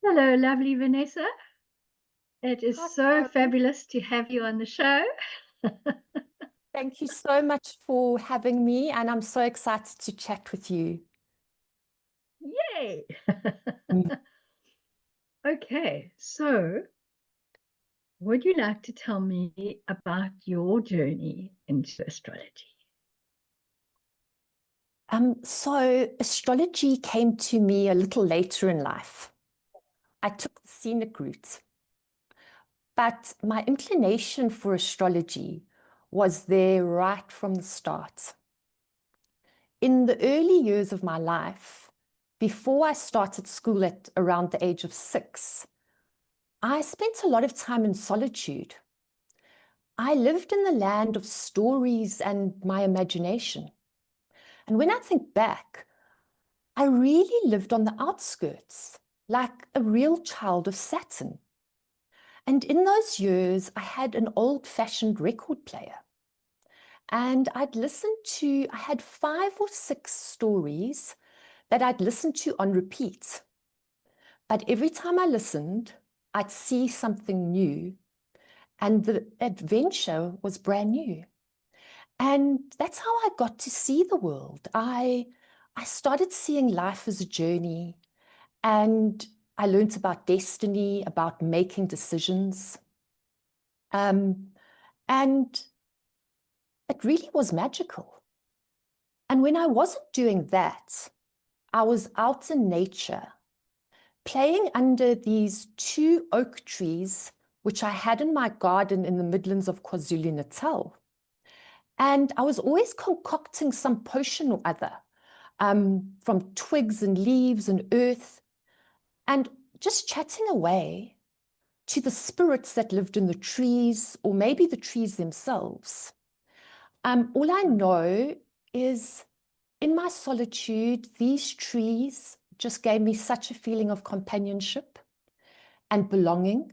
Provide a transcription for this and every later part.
Hello, lovely Vanessa. It Hi, is so Karen. fabulous to have you on the show. Thank you so much for having me, and I'm so excited to chat with you. Yay! Mm. Okay, so would you like to tell me about your journey into astrology? So astrology came to me a little later in life. I took the scenic route, but my inclination for astrology was there right from the start. In the early years of my life, before I started school at around the age of 6, I spent a lot of time in solitude. I lived in the land of stories and my imagination. And when I think back, I really lived on the outskirts, like a real child of Saturn. And in those years, I had an old-fashioned record player. And I had 5 or 6 stories that I'd listen to on repeat. But every time I listened, I'd see something new, and the adventure was brand new. And that's how I got to see the world. I started seeing life as a journey, and I learned about destiny, about making decisions. Um, and it really was magical. And when I wasn't doing that, I was out in nature, playing under these 2 oak trees, which I had in my garden in the Midlands of KwaZulu-Natal. And I was always concocting some potion or other, from twigs and leaves and earth, and just chatting away to the spirits that lived in the trees, or maybe the trees themselves. All I know is in my solitude, these trees just gave me such a feeling of companionship and belonging.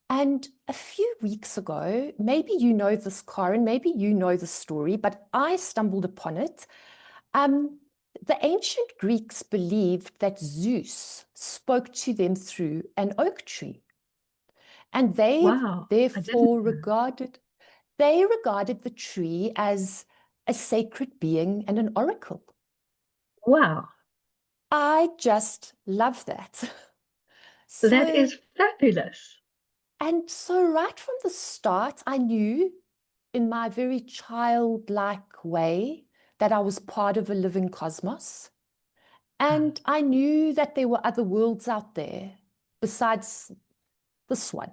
And a few weeks ago, maybe you know this, Karen, maybe you know the story, but I stumbled upon it. Um, the ancient Greeks believed that Zeus spoke to them through an oak tree, and Wow, I didn't know. they regarded the tree as a sacred being and an oracle. Wow, I just love that. that So, is fabulous. so right from the start, I knew in my very childlike way that I was part of a living cosmos. Ah, And I knew that there were other worlds out there besides this one.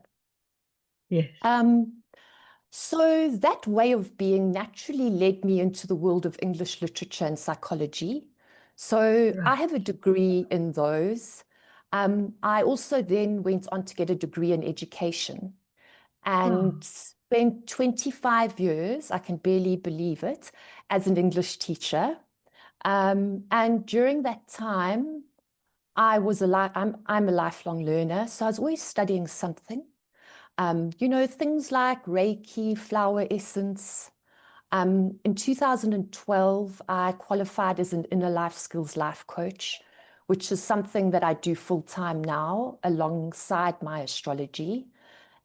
yes, Um, so that way of being naturally led me into the world of English literature and psychology. So I right. have a degree in those. I also then went on to get a degree in education Oh, and spent 25 years, I can barely believe it, as an English teacher. And during that time, I'm a lifelong learner, so I was always studying something. Things like Reiki, flower essence. In 2012, I qualified as an inner life skills life coach, which is something that I do full time now alongside my astrology.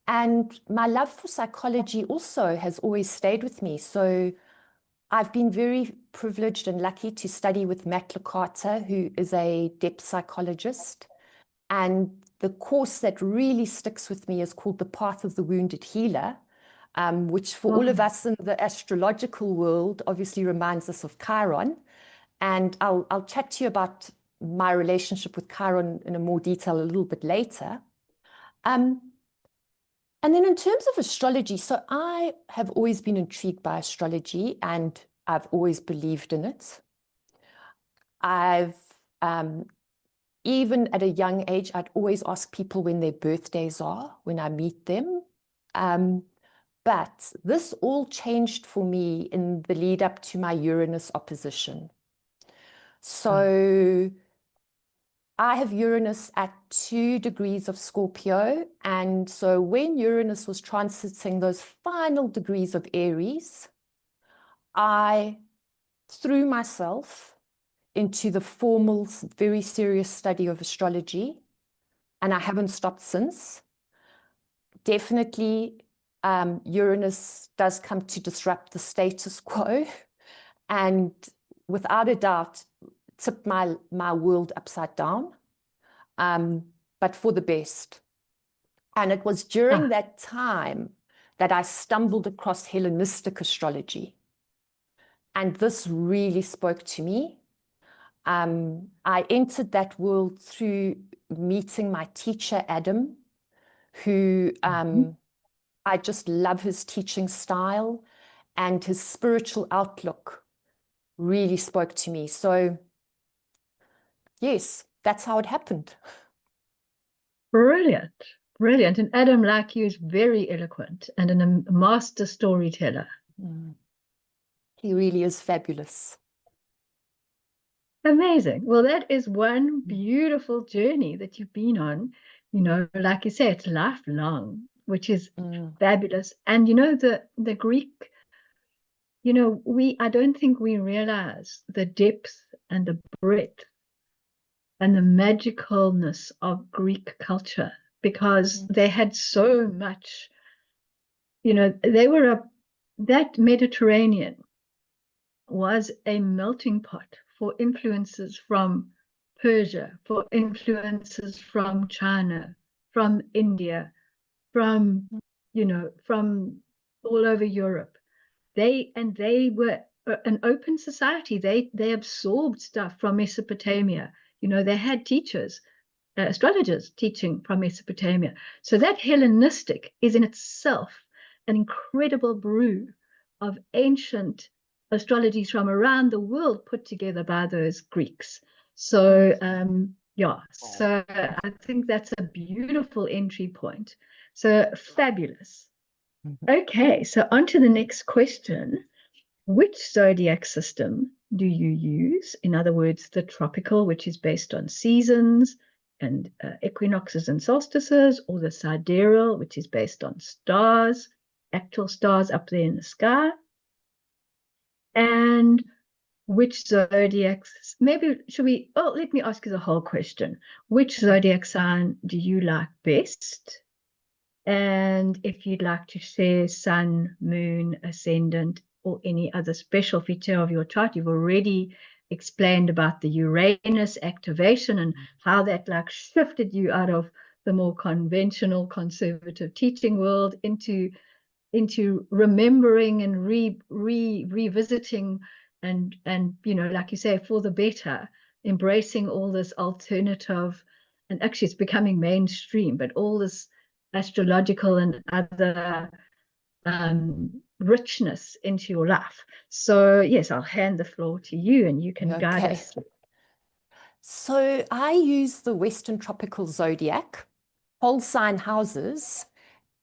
And my love for psychology also has always stayed with me. So I've been very privileged and lucky to study with Matt Licata, who is a depth psychologist. And the course that really sticks with me is called The Path of the Wounded Healer, which for all of oh, us in the astrological world obviously reminds us of Chiron. And I'll chat to you about my relationship with Chiron in a more detail a little bit later. Um, and then in terms of astrology, so I have always been intrigued by astrology and I've always believed in it. I've um, Even at a young age, I'd always ask people when their birthdays are when I meet them. Um, but this all changed for me in the lead up to my Uranus opposition. oh, So I have Uranus at 2 degrees of Scorpio. And so when Uranus was transiting those final degrees of Aries, I threw myself into the formal, very serious study of astrology. and I haven't stopped since. Definitely, Uranus does come to disrupt the status quo, and without a doubt, tip my world upside down, but for the best. And it was during that time that I stumbled across Hellenistic astrology. And this really spoke to me. I entered that world through meeting my teacher, Adam, who I just love his teaching style, and his spiritual outlook really spoke to me. So, yes, that's how it happened. Brilliant. Brilliant. And Adam, like you, is very eloquent and a master storyteller. He really is fabulous. Amazing. Well, that is one beautiful journey that you've been on. You know, like you say, it's lifelong, which is fabulous. And you know, the Greek, you know, I don't think we realize the depth and the breadth and the magicalness of Greek culture, because they had so much, you know, that Mediterranean was a melting pot for influences from Persia, for influences from China, from India, from, you know, from all over Europe. They were an open society. They absorbed stuff from Mesopotamia. You know, they had teachers, astrologers teaching from Mesopotamia. So that Hellenistic is in itself an incredible brew of ancient astrologies from around the world put together by those Greeks. So yeah, so I think that's a beautiful entry point. So fabulous. Okay, so on to the next question. Which zodiac system do you use? In other words, the tropical, which is based on seasons and equinoxes and solstices, or the sidereal, which is based on stars, actual stars up there in the sky. And which zodiacs, maybe let me ask you the whole question. Which zodiac sign do you like best? And if you'd like to share sun, moon, ascendant, or any other special feature of your chart, you've already explained about the Uranus activation and how that like shifted you out of the more conventional conservative teaching world into remembering and revisiting and you know, like you say, for the better, embracing all this alternative, and actually it's becoming mainstream, but all this astrological and other richness into your life. So yes, I'll hand the floor to you and you can guide us. So I use the Western Tropical Zodiac, whole sign houses,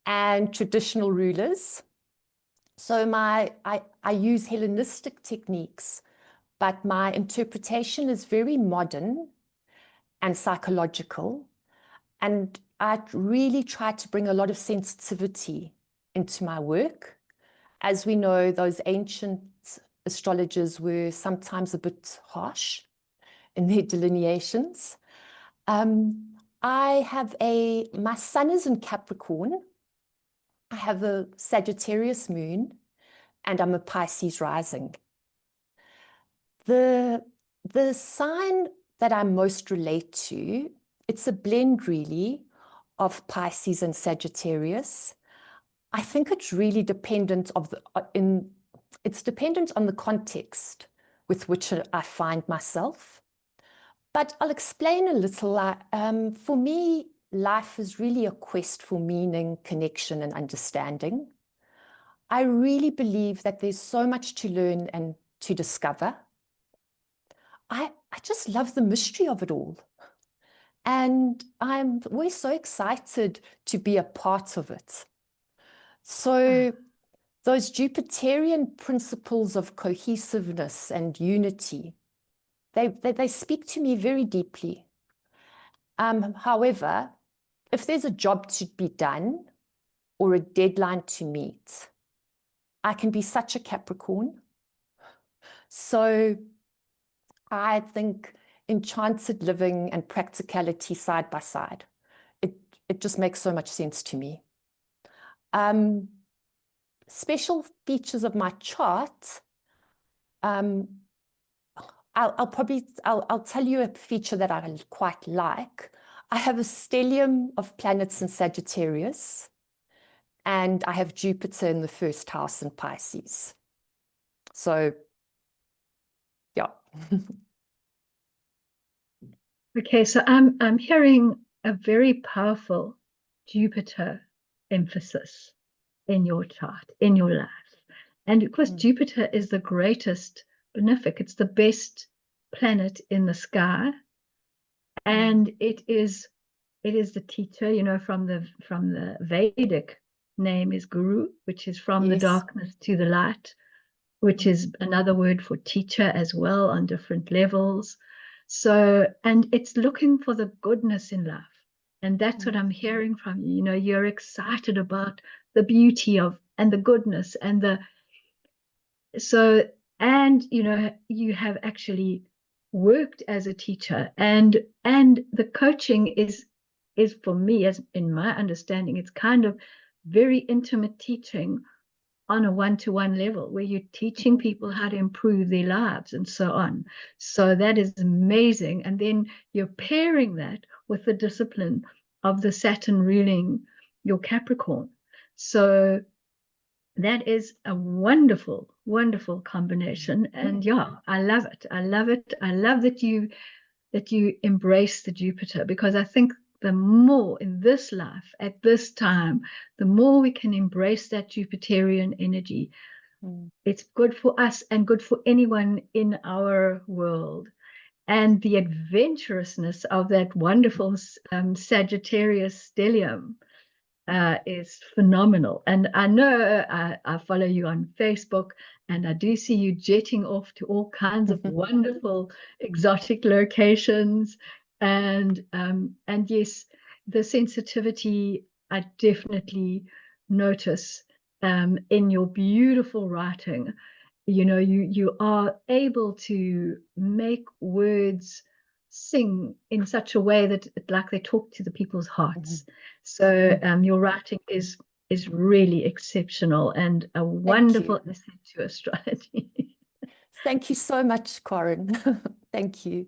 and traditional rulers. So I use Hellenistic techniques, but my interpretation is very modern and psychological. And I really try to bring a lot of sensitivity into my work. As we know, those ancient astrologers were sometimes a bit harsh in their delineations. My sun is in Capricorn. I have a Sagittarius moon, and I'm a Pisces rising. The sign that I most relate to, it's a blend really of Pisces and Sagittarius. I think it's really dependent it's dependent on the context with which I find myself. But I'll explain a little. For me, life is really a quest for meaning, connection, and understanding. I really believe that there's so much to learn and to discover. I just love the mystery of it all. And I'm always so excited to be a part of it. So those Jupiterian principles of cohesiveness and unity, they speak to me very deeply. However, if there's a job to be done or a deadline to meet, I can be such a Capricorn. So I think enchanted living and practicality side by side it just makes so much sense to me. Special features of my chart. I'll tell you a feature that I quite like. I have a stellium of planets in Sagittarius, and I have Jupiter in the first house in Pisces. So, yeah. Okay, so I'm hearing a very powerful Jupiter emphasis in your chart, in your life. And of course, Jupiter is the greatest benefic. It's the best planet in the sky. And it is the teacher, you know, from the Vedic name is Guru, which is from the darkness to the light, which is another word for teacher as well on different levels. So, and it's looking for the goodness in life. And that's what I'm hearing from you. You know, you're excited about the beauty of and the goodness and you know, you have actually worked as a teacher, and the coaching is for me, as in my understanding, it's kind of very intimate teaching on a one-to-one level where you're teaching people how to improve their lives and so on. So that is amazing. And then you're pairing that with the discipline of the Saturn ruling your Capricorn. So that is a wonderful, wonderful combination. And yeah, I love it. I love it. I love that you embrace the Jupiter, because I think the more in this life at this time, the more we can embrace that Jupiterian energy, it's good for us and good for anyone in our world. And the adventurousness of that wonderful Sagittarius stellium is phenomenal. And I know I follow you on Facebook, and I do see you jetting off to all kinds of wonderful exotic locations. And yes, the sensitivity I definitely notice in your beautiful writing. You know, you are able to make words sing in such a way that like they talk to the people's hearts. So your writing is really exceptional and a wonderful asset to astrology. Thank you so much, Corinne. Thank you.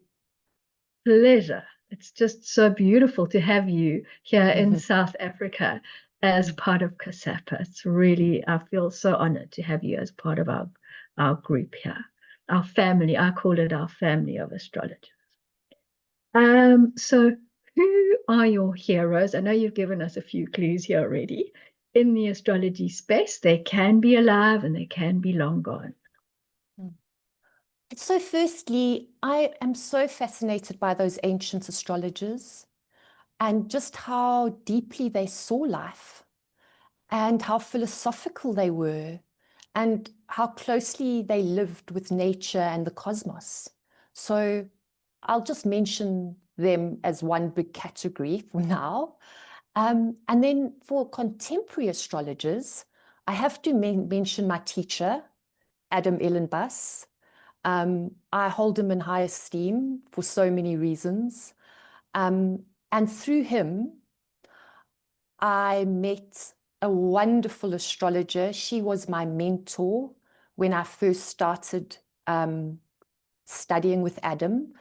Pleasure. It's just so beautiful to have you here in South Africa as part of COSAPA. It's really, I feel so honored to have you as part of our group here, our family. I call it our family of astrologers. So who are your heroes? I know you've given us a few clues here already. In the astrology space, they can be alive and they can be long gone. So firstly, I am so fascinated by those ancient astrologers and just how deeply they saw life and how philosophical they were and how closely they lived with nature and the cosmos. So I'll just mention them as one big category for now. And then for contemporary astrologers, I have to mention my teacher, Adam Elenbaas. I hold him in high esteem for so many reasons. And through him, I met a wonderful astrologer. She was my mentor when I first started studying with Adam.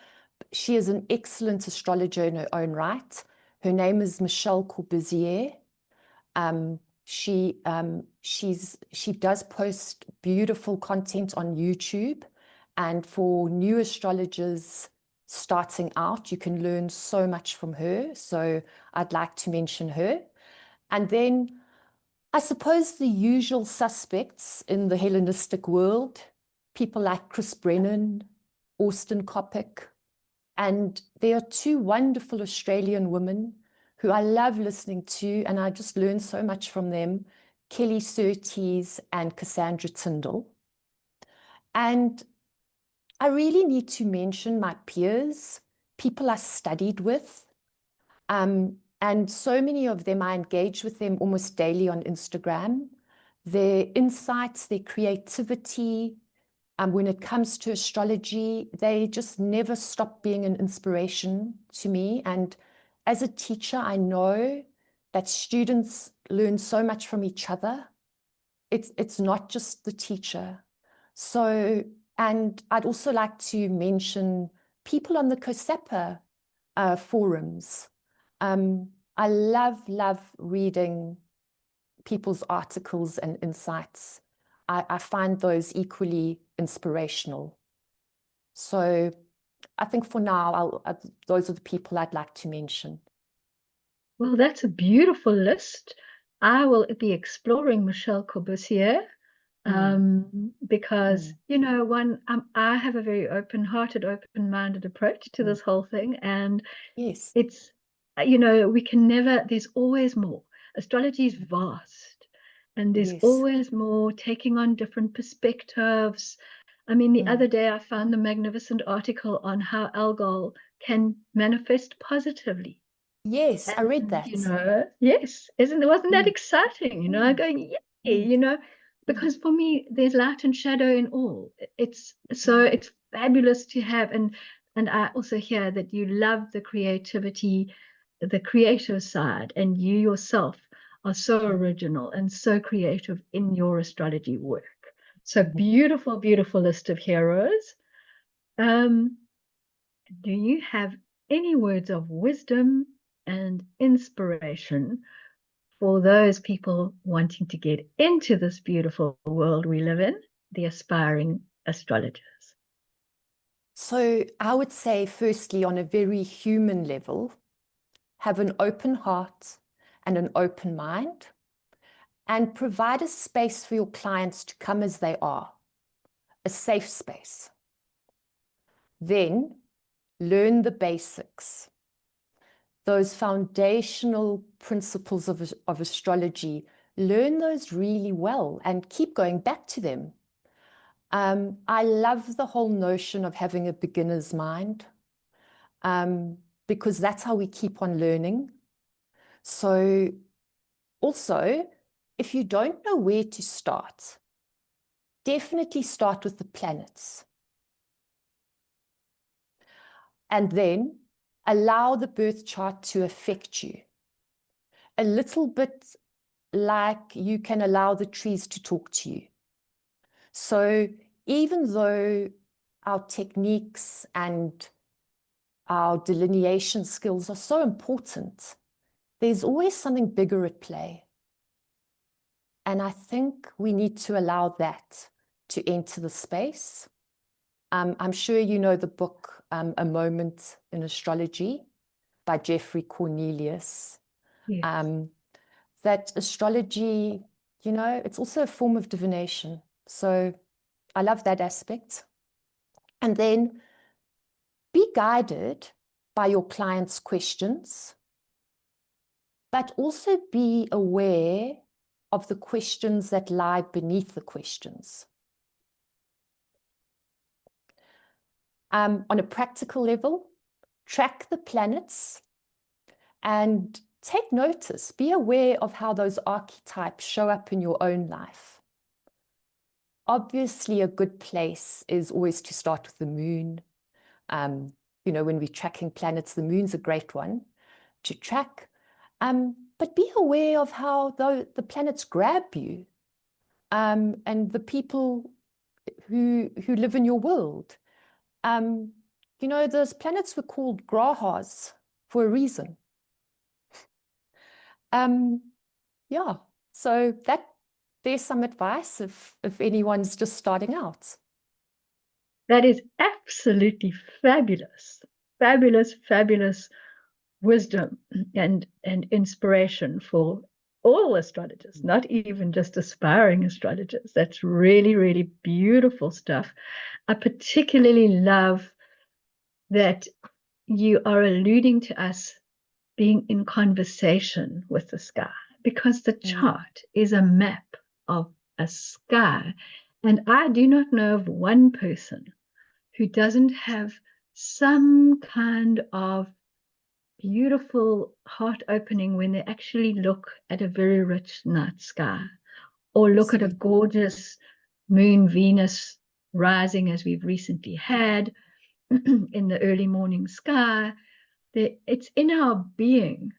She is an excellent astrologer in her own right. Her name is Michelle Corbusier. She does post beautiful content on YouTube. And for new astrologers starting out, you can learn so much from her. So I'd like to mention her. And then I suppose the usual suspects in the Hellenistic world, people like Chris Brennan, Austin Coppock, and there are two wonderful Australian women who I love listening to, and I just learn so much from them, Kelly Surtees and Cassandra Tyndall. And I really need to mention my peers, people I studied with, and so many of them, I engage with them almost daily on Instagram. Their insights, their creativity, when it comes to astrology, they just never stop being an inspiration to me. And as a teacher, I know that students learn so much from each other. It's not just the teacher. So, and I'd also like to mention people on the COSAPA forums. I love reading people's articles and insights. I find those equally inspirational. So I think for now, those are the people I'd like to mention. Well, that's a beautiful list. I will be exploring Michelle Corbusier because, you know, I have a very open-hearted, open-minded approach to this whole thing. And yes, it's, you know, we can never, there's always more. Astrology is vast and there's always more, taking on different perspectives. I mean, the other day I found a magnificent article on how alcohol can manifest positively. Yes, I read And, that. you know, yes, wasn't that exciting? You know, going, yeah, you know, because for me, there's light and shadow in all. It's fabulous to have, and I also hear that you love the creativity, the creative side, and you yourself are so original and so creative in your astrology work. So beautiful, beautiful list of heroes. Do you have any words of wisdom and inspiration for those people wanting to get into this beautiful world we live in, the aspiring astrologers? So I would say, firstly, on a very human level, have an open heart and an open mind, and provide a space for your clients to come as they are, a safe space. Then learn the basics, those foundational principles of astrology. Learn those really well and keep going back to them. I love the whole notion of having a beginner's mind, because that's how we keep on learning. So also, if you don't know where to start, definitely start with the planets. And then allow the birth chart to affect you. A little bit like you can allow the trees to talk to you. So even though our techniques and our delineation skills are so important, there's always something bigger at play. And I think we need to allow that to enter the space. I'm sure you know the book, A Moment in Astrology by Jeffrey Cornelius. Yes. That astrology, you know, it's also a form of divination. So I love that aspect. And then be guided by your clients' questions, but also be aware of the questions that lie beneath the questions. On a practical level, track the planets and take notice. Be aware of how those archetypes show up in your own life. Obviously, a good place is always to start with the moon. You know, when we're tracking planets, the moon's a great one to track. But be aware of how the planets grab you, and the people who live in your world. You know, those planets were called grahas for a reason. Yeah, so there's some advice if anyone's just starting out. That is absolutely fabulous, fabulous, fabulous wisdom and inspiration for all astrologers, not even just aspiring astrologers. That's really, really beautiful stuff. I particularly love that you are alluding to us being in conversation with the sky, because the chart is a map of a sky. And I do not know of one person who doesn't have some kind of beautiful heart opening when they actually look at a very rich night sky, or look at a gorgeous moon Venus rising as we've recently had in the early morning sky. It's in our being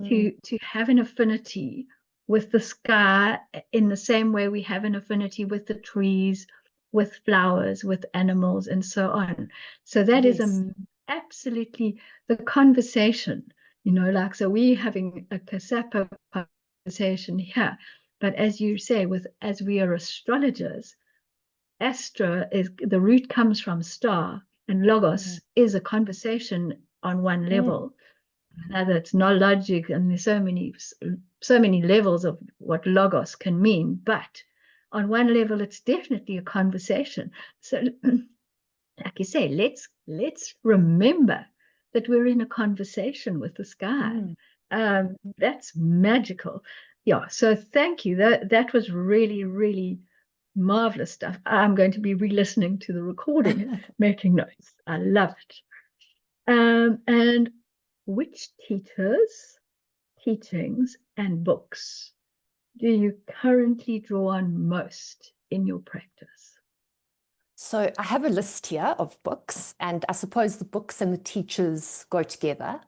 to have an affinity with the sky in the same way we have an affinity with the trees, with flowers, with animals, and so on. So that is absolutely the conversation, like, so we having a COSAPA conversation here, but as you say, as we are astrologers, Astra is the root comes from star, and logos is a conversation on one level. Another, it's not logic, and there's so many levels of what logos can mean. But on one level, it's definitely a conversation. So, like you say, let's remember that we're in a conversation with the sky. That's magical. Yeah. So thank you. That was really, really marvelous stuff. I'm going to be re-listening to the recording, making notes. I love it. And which teachings, and books do you currently draw on most in your practice? So I have a list here of books, and I suppose the books and the teachers go together.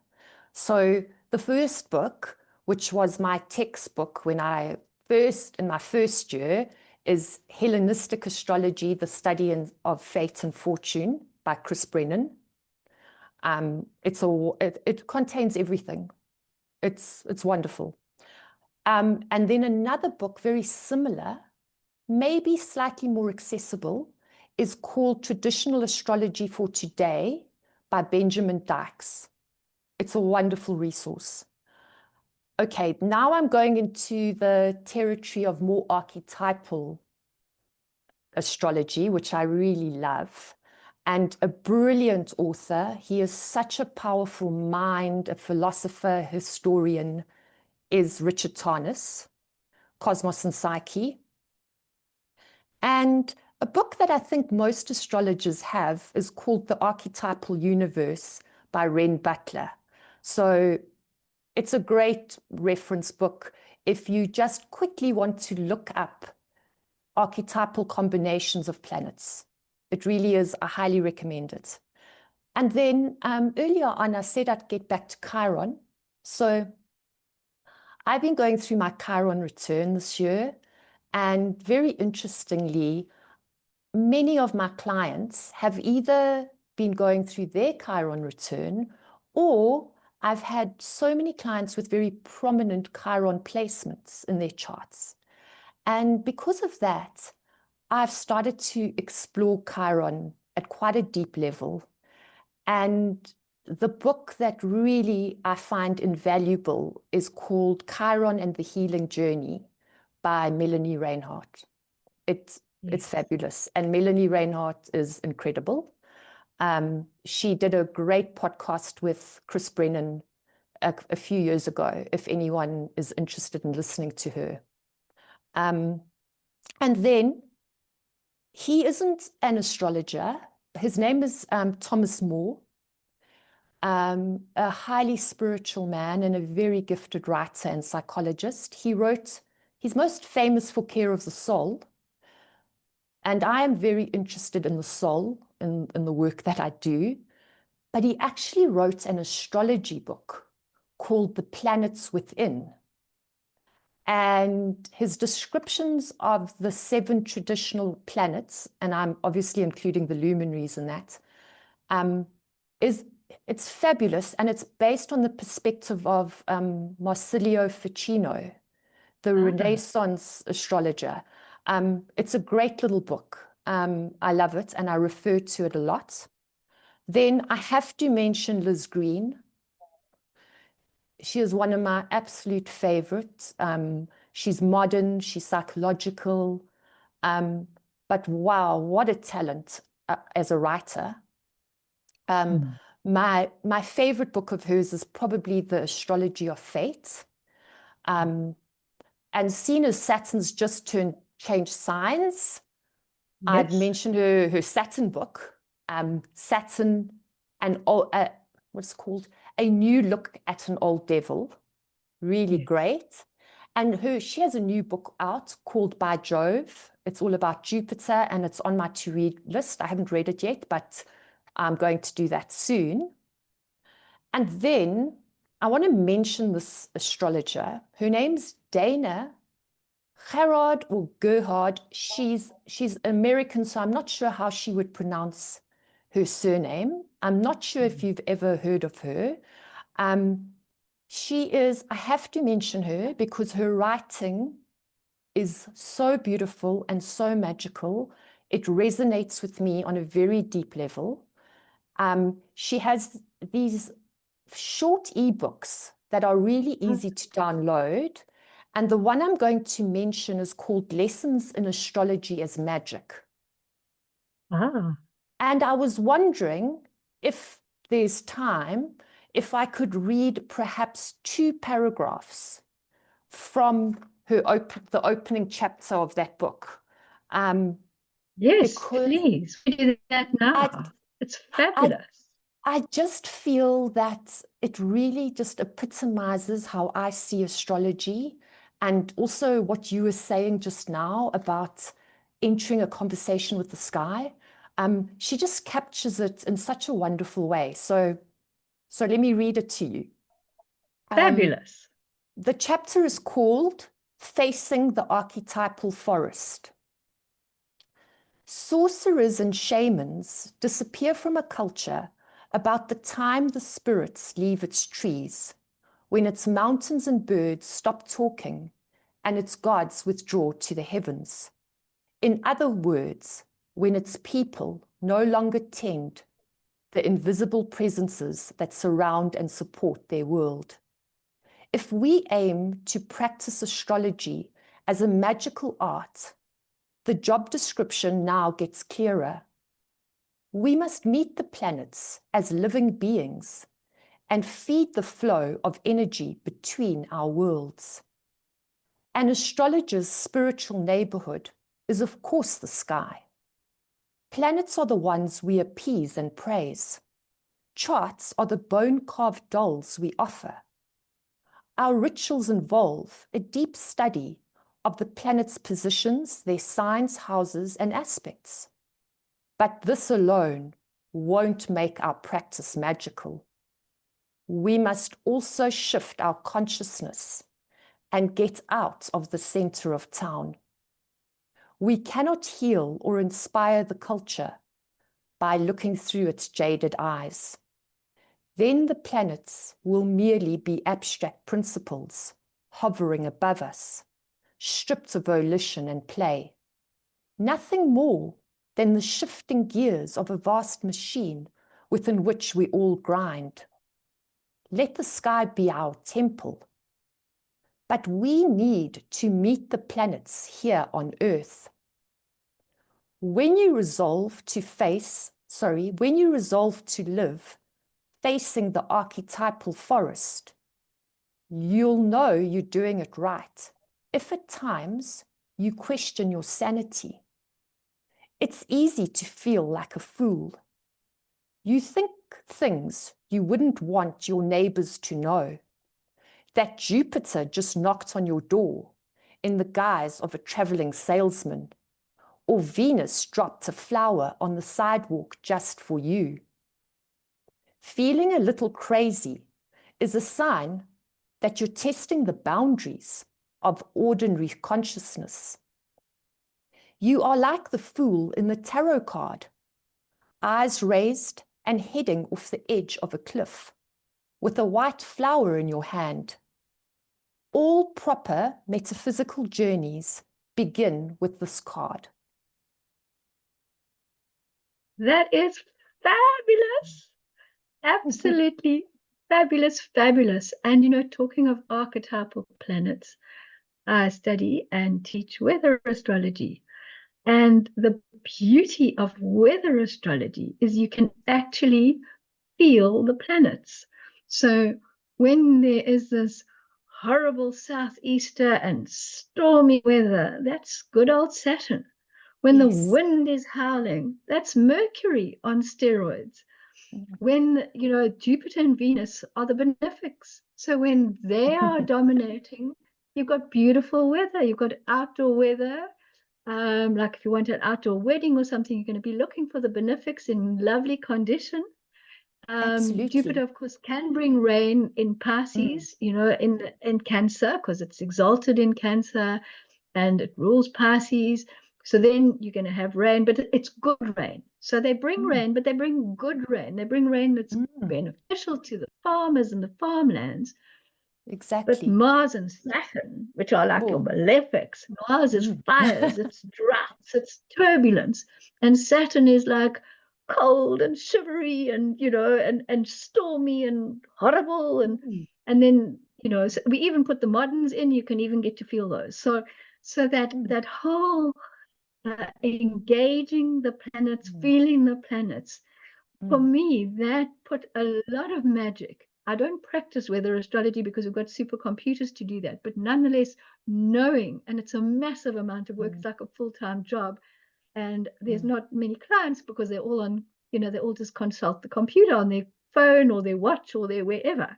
So the first book, which was my textbook in my first year, is Hellenistic Astrology, the Study of Fate and Fortune by Chris Brennan. It contains everything. It's wonderful. And then another book, very similar, maybe slightly more accessible, is called Traditional Astrology for Today by Benjamin Dykes. It's a wonderful resource. Okay, now I'm going into the territory of more archetypal astrology, which I really love. And a brilliant author. He is such a powerful mind, a philosopher, historian, is Richard Tarnas, Cosmos and Psyche. And a book that I think most astrologers have is called The Archetypal Universe by Ren Butler. So it's a great reference book if you just quickly want to look up archetypal combinations of planets. It really is. I highly recommend it. And then earlier on, I said I'd get back to Chiron. So I've been going through my Chiron return this year. And very interestingly, many of my clients have either been going through their Chiron return, or I've had so many clients with very prominent Chiron placements in their charts. And because of that, I've started to explore Chiron at quite a deep level. And the book that really I find invaluable is called Chiron and the Healing Journey by Melanie Reinhardt. It's fabulous. And Melanie Reinhardt is incredible. She did a great podcast with Chris Brennan a few years ago, if anyone is interested in listening to her. And then he isn't an astrologer. His name is Thomas Moore, a highly spiritual man and a very gifted writer and psychologist. He's most famous for Care of the Soul. And I am very interested in the soul, in the work that I do. But he actually wrote an astrology book called The Planets Within. And his descriptions of the 7 traditional planets, and I'm obviously including the luminaries in that, it's fabulous. And it's based on the perspective of Marsilio Ficino, the Renaissance astrologer. It's a great little book. I love it, and I refer to it a lot. Then I have to mention Liz Green. She is one of my absolute favorites. She's modern, she's psychological, but wow, what a talent as a writer. My favorite book of hers is probably The Astrology of Fate. And seeing as Saturn's just changed signs, I'd mention her Saturn book, Saturn and what's it called? A New Look at an Old Devil. Really great. And she has a new book out called By Jove. It's all about Jupiter, and it's on my to-read list. I haven't read it yet, but I'm going to do that soon. And then I want to mention this astrologer. Her name's Dana Gerard or Gerhard. She's American, so I'm not sure how she would pronounce her surname. I'm not sure if you've ever heard of her. She is, I have to mention her because her writing is so beautiful and so magical. It resonates with me on a very deep level. She has these short ebooks that are really easy to download. And the one I'm going to mention is called Lessons in Astrology as Magic. Ah. And I was wondering if there's time, if I could read perhaps 2 paragraphs from the opening chapter of that book. Yes, please. We do that now. It's fabulous. I just feel that it really just epitomizes how I see astrology, and also what you were saying just now about entering a conversation with the sky. She just captures it in such a wonderful way. So let me read it to you. Fabulous. The chapter is called Facing the Archetypal Forest. Sorcerers and shamans disappear from a culture about the time the spirits leave its trees, when its mountains and birds stop talking and its gods withdraw to the heavens. In other words, when its people no longer tend the invisible presences that surround and support their world. If we aim to practice astrology as a magical art, the job description now gets clearer. We must meet the planets as living beings and feed the flow of energy between our worlds. An astrologer's spiritual neighborhood is, of course, the sky. Planets are the ones we appease and praise. Charts are the bone-carved dolls we offer. Our rituals involve a deep study of the planets' positions, their signs, houses, and aspects. But this alone won't make our practice magical. We must also shift our consciousness and get out of the center of town. We cannot heal or inspire the culture by looking through its jaded eyes. Then the planets will merely be abstract principles hovering above us, stripped of volition and play. Nothing more than the shifting gears of a vast machine within which we all grind. Let the sky be our temple. But we need to meet the planets here on Earth. When you resolve to live facing the archetypal forest, you'll know you're doing it right. If at times you question your sanity, it's easy to feel like a fool. You think things you wouldn't want your neighbors to know. That Jupiter just knocked on your door in the guise of a traveling salesman, or Venus dropped a flower on the sidewalk just for you. Feeling a little crazy is a sign that you're testing the boundaries of ordinary consciousness. You are like the fool in the tarot card, eyes raised and heading off the edge of a cliff, with a white flower in your hand. All proper metaphysical journeys begin with this card. That is fabulous. Absolutely fabulous, fabulous. And, talking of archetypal planets, I study and teach weather astrology. And the beauty of weather astrology is you can actually feel the planets. So when there is this horrible southeaster and stormy weather, that's good old Saturn. When the wind is howling, that's Mercury on steroids. When, Jupiter and Venus are the benefics. So when they are dominating, you've got beautiful weather, you've got outdoor weather. Like if you want an outdoor wedding or something, you're going to be looking for the benefics in lovely condition. Absolutely. Jupiter, of course, can bring rain in Pisces, in Cancer, because it's exalted in Cancer and it rules Pisces. So then you're going to have rain, but it's good rain. So they bring rain, but they bring good rain. They bring rain that's beneficial to the farmers and the farmlands. But Exactly. Mars and Saturn, which are like your Oh. malefics, Mars is fires, it's droughts, it's turbulence. And Saturn is like cold and shivery and, and stormy and horrible. And then, so we even put the moderns in, you can even get to feel those. So that whole engaging the planets, feeling the planets, for me, that put a lot of magic. I don't practice weather astrology because we've got supercomputers to do that, but nonetheless, knowing, and it's a massive amount of work, it's like a full-time job, and there's not many clients because they're all on, they all just consult the computer on their phone or their watch or their wherever.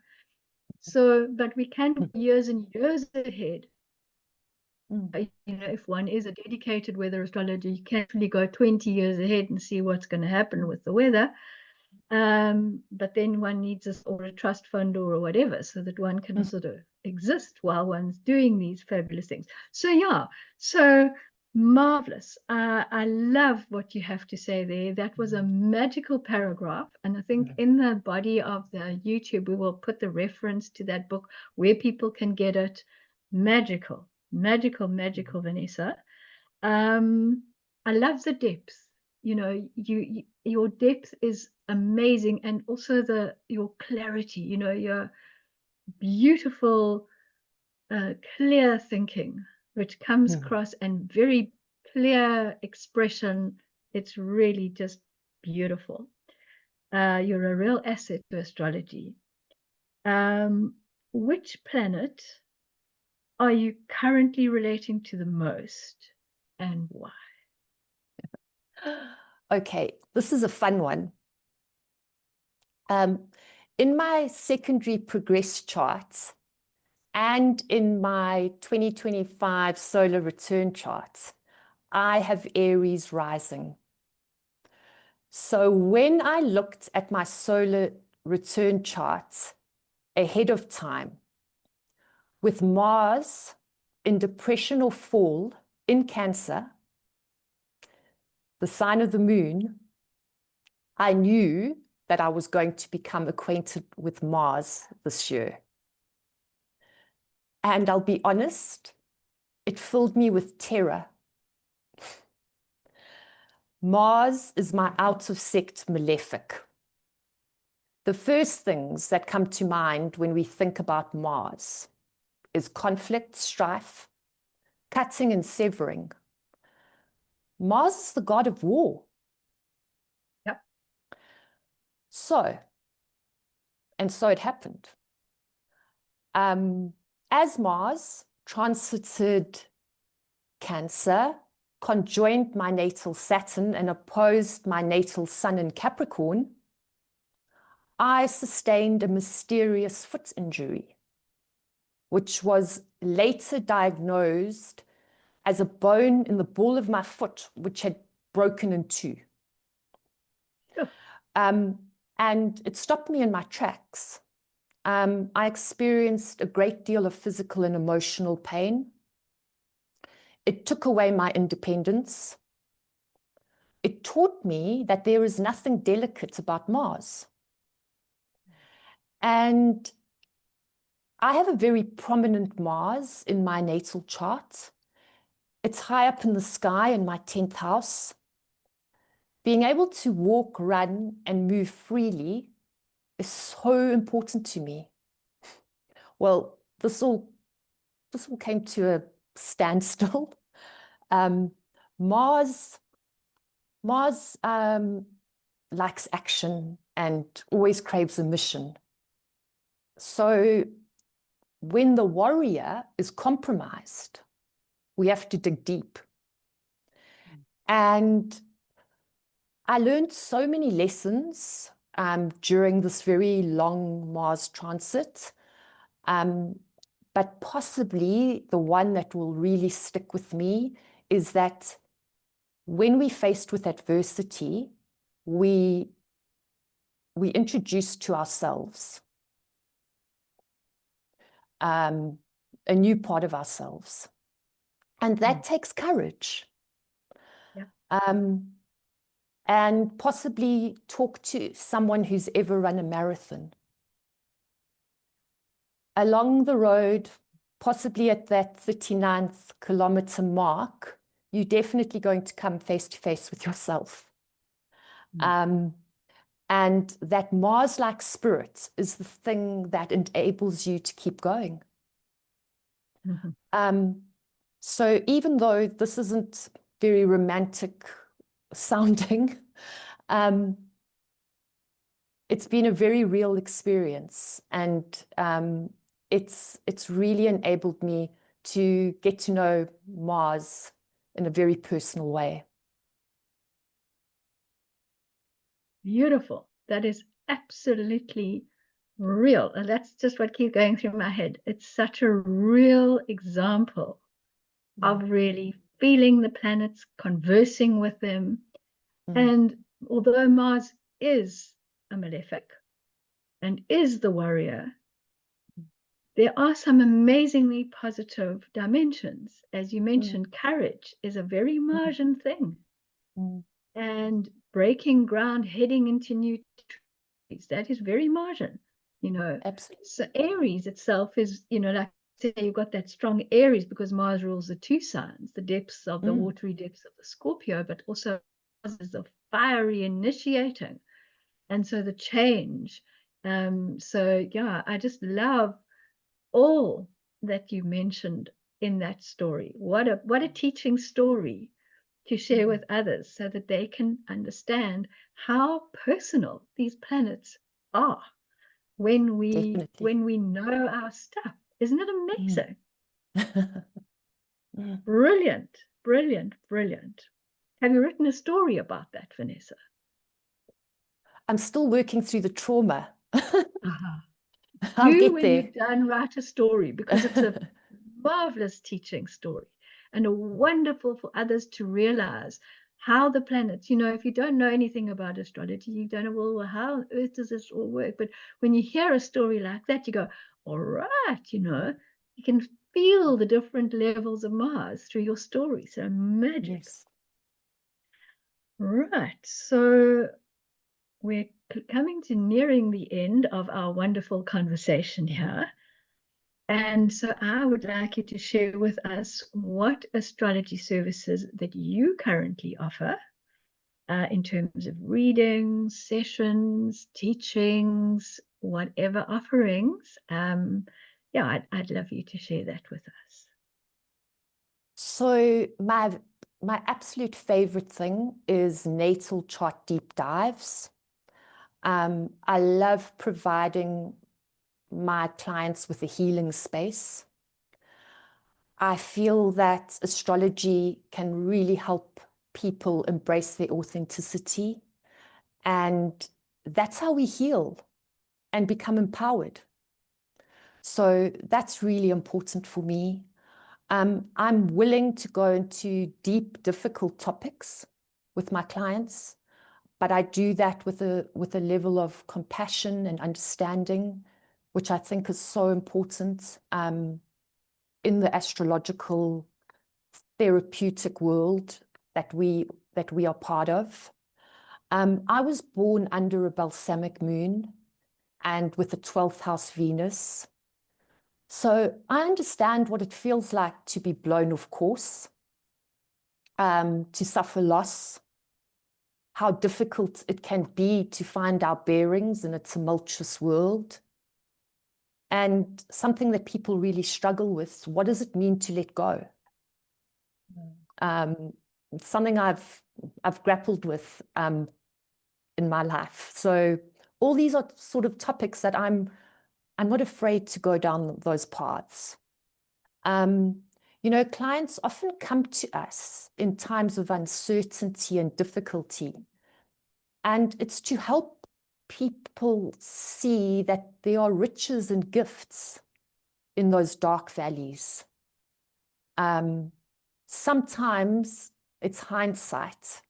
So, but we can go years and years ahead. If one is a dedicated weather astrologer, you can actually go 20 years ahead and see what's going to happen with the weather. But then one needs a trust fund or whatever so that one can sort of exist while one's doing these fabulous things. So yeah, so marvelous. I love what you have to say there. That was a magical paragraph. And I think in the body of the YouTube, we will put the reference to that book where people can get it. Magical, magical, magical, Venessa. I love the depth. Your depth is amazing, and also your clarity, your beautiful clear thinking, which comes across, and very clear expression. It's really just beautiful. You're a real asset to astrology. Which planet are you currently relating to the most, and why? Okay, this is a fun one. In my secondary progress charts and in my 2025 solar return charts, I have Aries rising. So when I looked at my solar return charts ahead of time, with Mars in depression or fall in Cancer, the sign of the moon, I knew that I was going to become acquainted with Mars this year. And I'll be honest, it filled me with terror. Mars is my out of sect malefic. The first things that come to mind when we think about Mars is conflict, strife, cutting and severing. Mars is the god of war. Yep. So it happened. As Mars transited Cancer, conjoined my natal Saturn and opposed my natal Sun in Capricorn, I sustained a mysterious foot injury, which was later diagnosed as a bone in the ball of my foot, which had broken in two. Sure. And it stopped me in my tracks. I experienced a great deal of physical and emotional pain. It took away my independence. It taught me that there is nothing delicate about Mars. And I have a very prominent Mars in my natal chart. It's high up in the sky in my 10th house. Being able to walk, run, and move freely is so important to me. Well, this all came to a standstill. Mars likes action and always craves a mission. So when the warrior is compromised, we have to dig deep. And I learned so many lessons during this very long Mars transit. But possibly the one that will really stick with me is that when we're faced with adversity, we we introduce to ourselves a new part of ourselves. And that takes courage. Yeah. And possibly talk to someone who's ever run a marathon. Along the road, possibly at that 39th kilometer mark, you're definitely going to come face to face with yourself. And that Mars-like spirit is the thing that enables you to keep going. So even though this isn't very romantic sounding, it's been a very real experience, and it's really enabled me to get to know Mars in a very personal way. Beautiful. That is absolutely real. And that's just what keeps going through my head. It's such a real example of really feeling the planets, conversing with them. And although Mars is a malefic and is the warrior, there are some amazingly positive dimensions. As you mentioned, courage is a very Martian thing. And breaking ground, heading into new territories, that is very Martian, you know. Absolutely. So Aries itself is, you know, like I say, you've got that strong Aries because Mars rules the two signs, the depths of the watery depths of the Scorpio, but also Mars is the fiery initiating. And so the change. So yeah, I just love all that you mentioned in that story. What a teaching story to share with others so that they can understand how personal these planets are when we know our stuff. Isn't it amazing? Brilliant, brilliant, brilliant. Have you written a story about that, Venessa? I'm still working through the trauma. I'll get when there. you're done, write a story, because it's a marvelous teaching story and a wonderful for others to realize how the planets, you know, if you don't know anything about astrology, you don't know, well, how on earth does this all work? But when you hear a story like that, you go, all right, you know, you can feel the different levels of Mars through your story. So magic. Yes. Right. So we're coming to nearing the end of our wonderful conversation here. And so I would like you to share with us what astrology services that you currently offer in terms of readings, sessions, teachings, whatever offerings. Yeah, I'd love you to share that with us. So my absolute favorite thing is natal chart deep dives. I love providing my clients with a healing space. I feel that astrology can really help people embrace their authenticity, and that's how we heal and become empowered. So that's really important for me. I'm willing to go into deep, difficult topics with my clients, but I do that with a level of compassion and understanding, which I think is so important in the astrological therapeutic world that we are part of. I was born under a balsamic moon and with a 12th house Venus. So I understand what it feels like to be blown off course, to suffer loss, how difficult it can be to find our bearings in a tumultuous world, and something that people really struggle with. What does it mean to let go? Something I've grappled with in my life. So all these are sort of topics that I'm not afraid to go down those paths. You know, clients often come to us in times of uncertainty and difficulty. And it's to help people see that there are riches and gifts in those dark valleys. Sometimes it's hindsight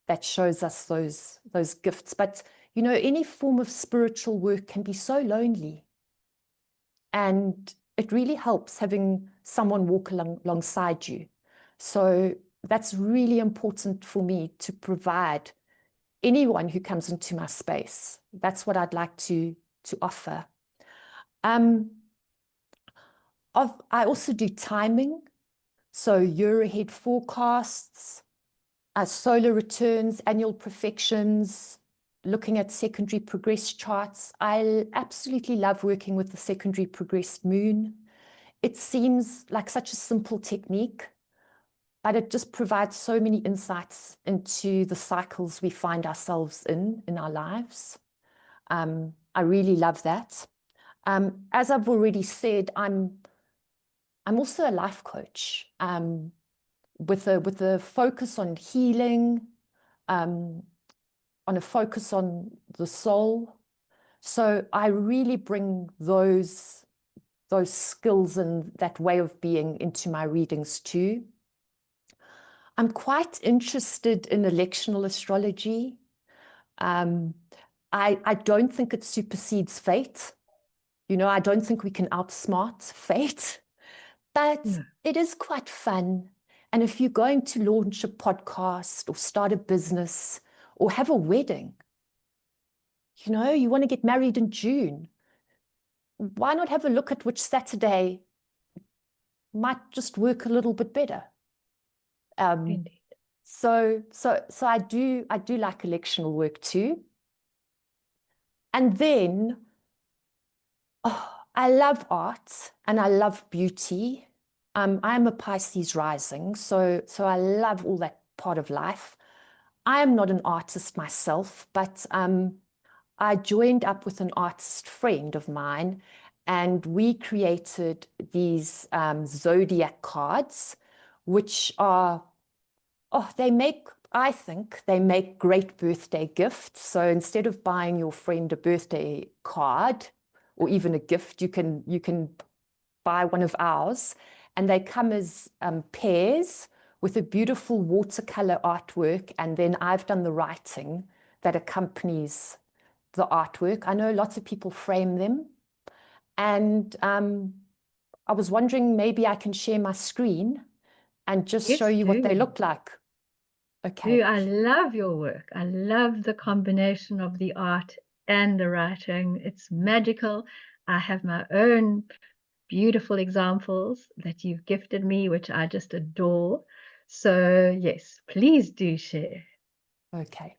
that shows us those gifts. But, You know, any form of spiritual work can be so lonely. And it really helps having someone walk alongside you. So that's really important for me to provide anyone who comes into my space. That's what I'd like to offer. I also do timing, so year ahead forecasts, solar returns, annual perfections, looking at secondary progress charts. I absolutely love working with the secondary progressed moon. It seems like such a simple technique, but it just provides so many insights into the cycles we find ourselves in our lives. I really love that. As I've already said, I'm also a life coach with a focus on healing, on a focus on the soul. So I really bring those skills and that way of being into my readings too. I'm quite interested in electional astrology. I don't think it supersedes fate. You know, I don't think we can outsmart fate, but it is quite fun. And if you're going to launch a podcast or start a business or have a wedding, you know, you want to get married in June, why not have a look at which Saturday might just work a little bit better? So I do like electional work too. And then, I love art and I love beauty. I'm a Pisces rising, so I love all that part of life. I am not an artist myself, but I joined up with an artist friend of mine, and we created these zodiac cards, which are, I think they make great birthday gifts. So instead of buying your friend a birthday card or even a gift, you can buy one of ours, and they come as pairs with a beautiful watercolor artwork, and then I've done the writing that accompanies the artwork. I know lots of people frame them, and I was wondering maybe I can share my screen and just show you what they look like. Okay. I love your work. I love the combination of the art and the writing. It's magical. I have my own beautiful examples that you've gifted me, which I just adore. So yes, please do share. Okay.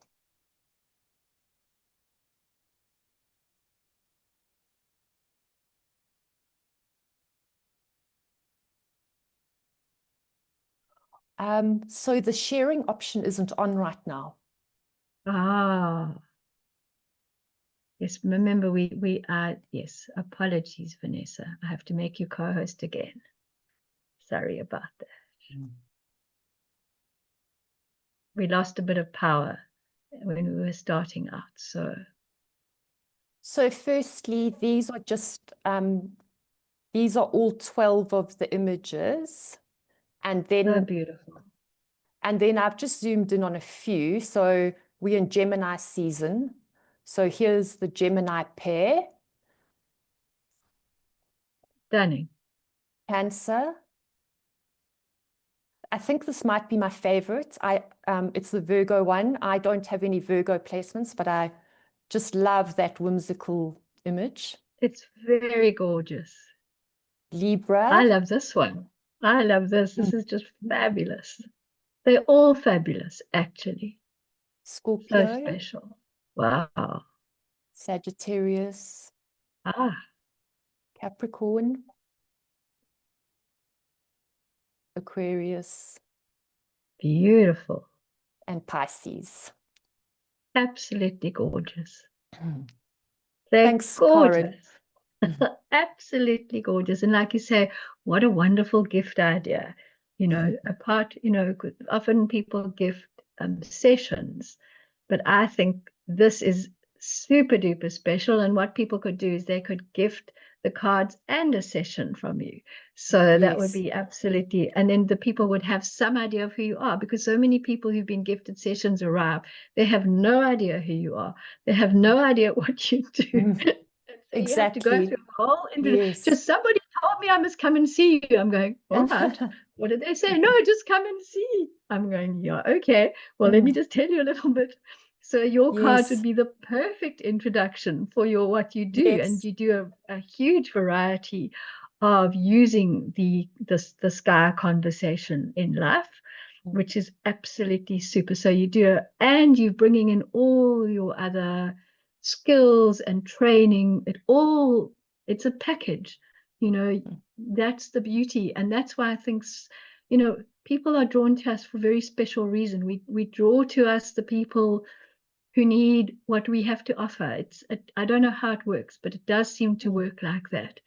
So the sharing option isn't on right now. Yes, remember we are, yes, apologies, Venessa. I have to make you co-host again. Sorry about that. We lost a bit of power when we were starting out, So firstly, these are all 12 of the images, and then so beautiful. And then I've just zoomed in on a few. So we're in Gemini season. So here's the Gemini pair. Stunning. Cancer. I think this might be my favorite. It's the Virgo one. I don't have any Virgo placements, but I just love that whimsical image. It's very gorgeous. Libra. I love this one. I love this. This is just fabulous. They're all fabulous, actually. Scorpio. So special. Wow. Sagittarius. Ah. Capricorn. Aquarius. Beautiful. And Pisces. Absolutely gorgeous. They're Thanks, gorgeous. Karen. Absolutely gorgeous. And like you say, what a wonderful gift idea. You know, often people gift sessions, but I think this is super duper special. And what people could do is they could gift the cards and a session from you. So that would Yes. be absolutely, and then the people would have some idea of who you are, because so many people who've been gifted sessions arrive, they have no idea who you are. They have no idea what you do. So you have to go Exactly. through a whole Yes. just somebody told me I must come and see you. I'm going, all right. What did they say? No, just come and see. I'm going, yeah, okay. Well, let me just tell you a little bit. So your cards would Yes. be the perfect introduction for your what you do, and Yes. you do a huge variety of using the sky conversation in life, which is absolutely super. So you do, and you're bringing in all your other skills and training. It's a package, you know. That's the beauty, and that's why I think, you know, people are drawn to us for very special reason. We draw to us the people who need what we have to offer. I don't know how it works, but it does seem to work like that.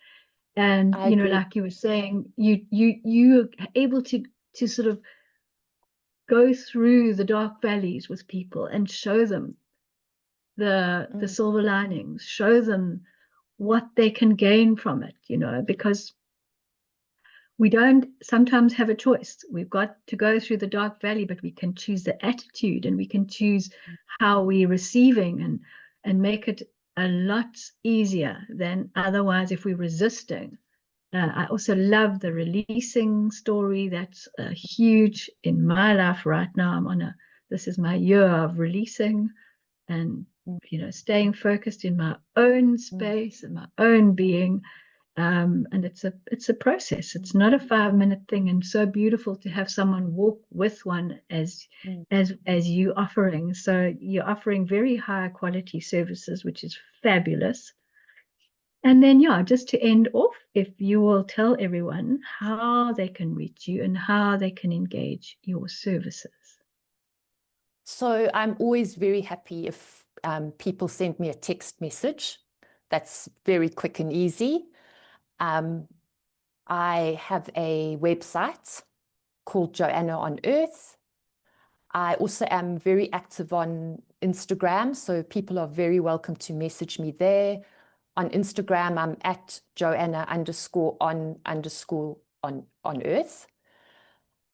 And I you know, agree. like you were saying, you're able to sort of go through the dark valleys with people and show them the silver linings, show them what they can gain from it, you know, because we don't sometimes have a choice. We've got to go through the dark valley, but we can choose the attitude, and we can choose how we're receiving, and make it a lot easier than otherwise if we're resisting. I also love the releasing story. That's huge in my life right now. This is my year of releasing, and you know, staying focused in my own space and my own being. And it's a process. It's not a 5-minute thing, and so beautiful to have someone walk with one as you offering. So you're offering very high quality services, which is fabulous. And then, yeah, just to end off, if you will tell everyone how they can reach you and how they can engage your services. So I'm always very happy if people send me a text message. That's very quick and easy. I have a website called Joanna on Earth. I also am very active on Instagram, so people are very welcome to message me there. On Instagram, I'm at Joanna _on Earth.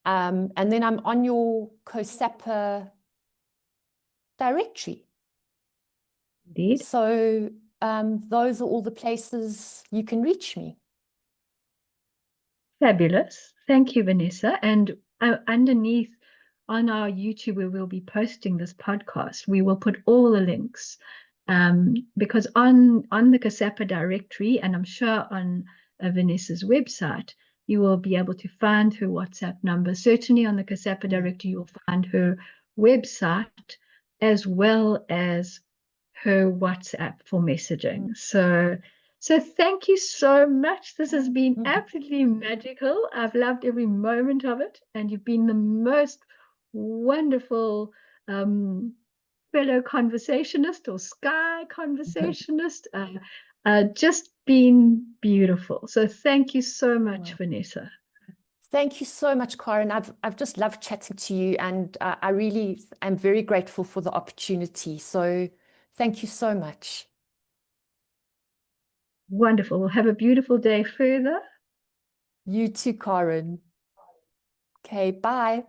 And then I'm on your COSAPA directory. Indeed. So those are all the places you can reach me. Fabulous. Thank you, Venessa. And underneath on our YouTube, where we'll be posting this podcast, we will put all the links, because on the COSAPA directory, and I'm sure on Venessa's website, you will be able to find her WhatsApp number. Certainly on the COSAPA directory, you'll find her website as well as her WhatsApp for messaging. So thank you so much. This has been absolutely magical. I've loved every moment of it, and you've been the most wonderful fellow conversationist or sky conversationist. Just been beautiful. So thank you so much, Venessa. Thank you so much, Karen. I've just loved chatting to you, and I really am very grateful for the opportunity. So thank you so much. Wonderful. We'll have a beautiful day further. You too, Karen. Okay, bye.